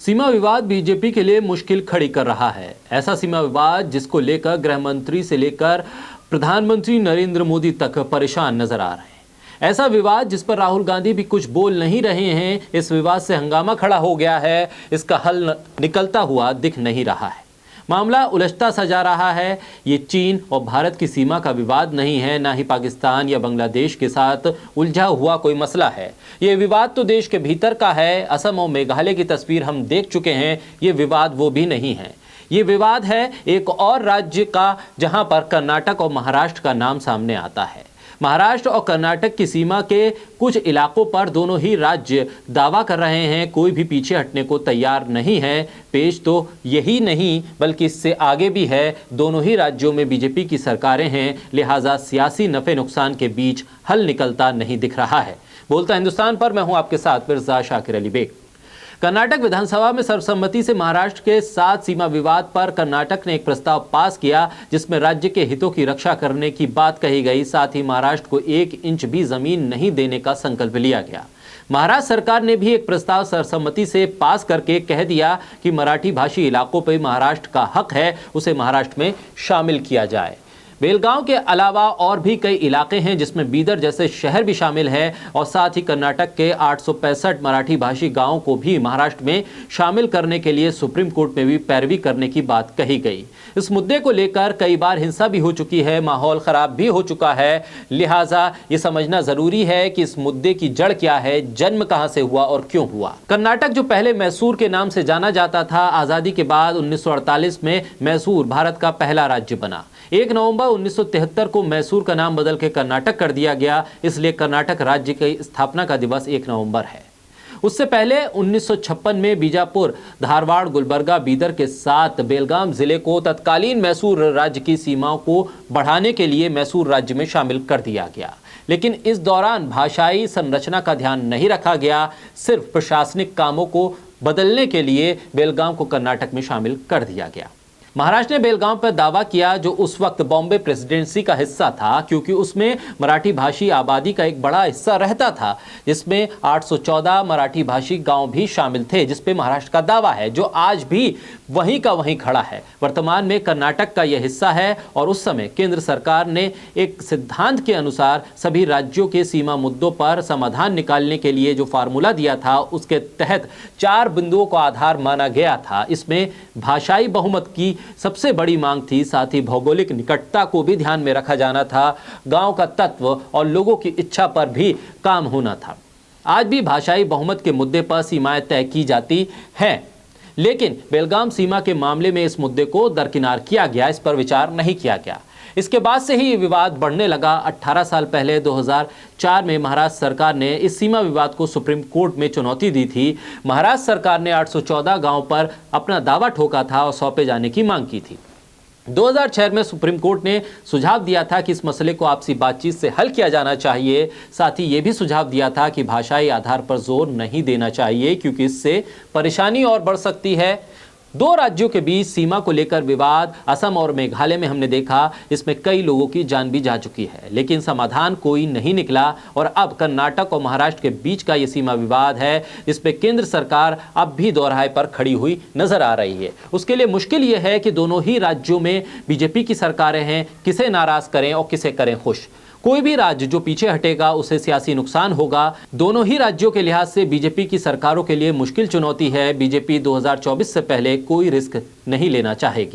सीमा विवाद बीजेपी के लिए मुश्किल खड़ी कर रहा है। ऐसा सीमा विवाद जिसको लेकर गृह मंत्री से लेकर प्रधानमंत्री नरेंद्र मोदी तक परेशान नजर आ रहे हैं। ऐसा विवाद जिस पर राहुल गांधी भी कुछ बोल नहीं रहे हैं। इस विवाद से हंगामा खड़ा हो गया है, इसका हल निकलता हुआ दिख नहीं रहा है। मामला उलझता सा जा रहा है। ये चीन और भारत की सीमा का विवाद नहीं है, ना ही पाकिस्तान या बांग्लादेश के साथ उलझा हुआ कोई मसला है। ये विवाद तो देश के भीतर का है। असम और मेघालय की तस्वीर हम देख चुके हैं। ये विवाद वो भी नहीं है। ये विवाद है एक और राज्य का, जहां पर कर्नाटक और महाराष्ट्र का नाम सामने आता है। महाराष्ट्र और कर्नाटक की सीमा के कुछ इलाकों पर दोनों ही राज्य दावा कर रहे हैं, कोई भी पीछे हटने को तैयार नहीं है। पेश तो यही नहीं बल्कि इससे आगे भी है। दोनों ही राज्यों में बीजेपी की सरकारें हैं, लिहाजा सियासी नफे नुकसान के बीच हल निकलता नहीं दिख रहा है। बोलता हिंदुस्तान पर मैं हूं आपके साथ मिर्जा शाकिर अली बेग। कर्नाटक विधानसभा में सर्वसम्मति से महाराष्ट्र के साथ सीमा विवाद पर कर्नाटक ने एक प्रस्ताव पास किया, जिसमें राज्य के हितों की रक्षा करने की बात कही गई। साथ ही महाराष्ट्र को 1 इंच भी जमीन नहीं देने का संकल्प लिया गया। महाराष्ट्र सरकार ने भी एक प्रस्ताव सर्वसम्मति से पास करके कह दिया कि मराठी भाषी इलाकों पर महाराष्ट्र का हक है, उसे महाराष्ट्र में शामिल किया जाए। बेलगांव के अलावा और भी कई इलाके हैं जिसमें बीदर जैसे शहर भी शामिल है, और साथ ही कर्नाटक के 865 मराठी भाषी गांवों को भी महाराष्ट्र में शामिल करने के लिए सुप्रीम कोर्ट में भी पैरवी करने की बात कही गई। इस मुद्दे को लेकर कई बार हिंसा भी हो चुकी है, माहौल खराब भी हो चुका है। लिहाजा ये समझना जरूरी है कि इस मुद्दे की जड़ क्या है, जन्म कहां से हुआ और क्यों हुआ। कर्नाटक जो पहले मैसूर के नाम से जाना जाता था, आजादी के बाद 1948 में मैसूर भारत का पहला राज्य बना। 1 नवंबर 1973 को मैसूर का नाम बदल के कर्नाटक कर दिया गया, इसलिए कर्नाटक राज्य की स्थापना का दिवस 1 नवंबर है। उससे पहले 1956 में बीजापुर, धारवाड़, गुलबर्गा, बीदर के साथ बेलगाम जिले को तत्कालीन मैसूर राज्य की सीमाओं को बढ़ाने के लिए मैसूर राज्य में शामिल कर दिया गया। लेकिन इस दौरान भाषाई संरचना का ध्यान नहीं रखा गया। सिर्फ प्रशासनिक कामों को बदलने के लिए बेलगाम को कर्नाटक में शामिल कर दिया गया। महाराष्ट्र ने बेलगाम पर दावा किया, जो उस वक्त बॉम्बे प्रेसिडेंसी का हिस्सा था, क्योंकि उसमें मराठी भाषी आबादी का एक बड़ा हिस्सा रहता था, जिसमें 814 मराठी भाषी गांव भी शामिल थे, जिस पे महाराष्ट्र का दावा है, जो आज भी वहीं का वहीं खड़ा है। वर्तमान में कर्नाटक का यह हिस्सा है, और उस समय केंद्र सरकार ने एक सिद्धांत के अनुसार सभी राज्यों के सीमा मुद्दों पर समाधान निकालने के लिए जो फार्मूला दिया था, उसके तहत 4 बिंदुओं को आधार माना गया था। इसमें भाषाई बहुमत की सबसे बड़ी मांग थी, साथ ही भौगोलिक निकटता को भी ध्यान में रखा जाना था, गांव का तत्व और लोगों की इच्छा पर भी काम होना था। आज भी भाषाई बहुमत के मुद्दे पर सीमाएं तय की जाती हैं, लेकिन बेलगाम सीमा के मामले में इस मुद्दे को दरकिनार किया गया, इस पर विचार नहीं किया गया। इसके बाद से ही ये विवाद बढ़ने लगा। 18 साल पहले 2004 में महाराष्ट्र सरकार ने इस सीमा विवाद को सुप्रीम कोर्ट में चुनौती दी थी। महाराष्ट्र सरकार ने 814 गांव पर अपना दावा ठोका था और सौंपे जाने की मांग की थी। 2006 में सुप्रीम कोर्ट ने सुझाव दिया था कि इस मसले को आपसी बातचीत से हल किया जाना चाहिए। साथ ही ये भी सुझाव दिया था कि भाषाई आधार पर जोर नहीं देना चाहिए, क्योंकि इससे परेशानी और बढ़ सकती है। 2 राज्यों के बीच सीमा को लेकर विवाद असम और मेघालय में हमने देखा, इसमें कई लोगों की जान भी जा चुकी है, लेकिन समाधान कोई नहीं निकला। और अब कर्नाटक और महाराष्ट्र के बीच का ये सीमा विवाद है, इस पे केंद्र सरकार अब भी दोहराए पर खड़ी हुई नजर आ रही है। उसके लिए मुश्किल ये है कि दोनों ही राज्यों में बीजेपी की सरकारें हैं, किसे नाराज करें और किसे करें खुश। कोई भी राज्य जो पीछे हटेगा उसे सियासी नुकसान होगा। दोनों ही राज्यों के लिहाज से बीजेपी की सरकारों के लिए मुश्किल चुनौती है। बीजेपी 2024 से पहले कोई रिस्क नहीं लेना चाहेगी।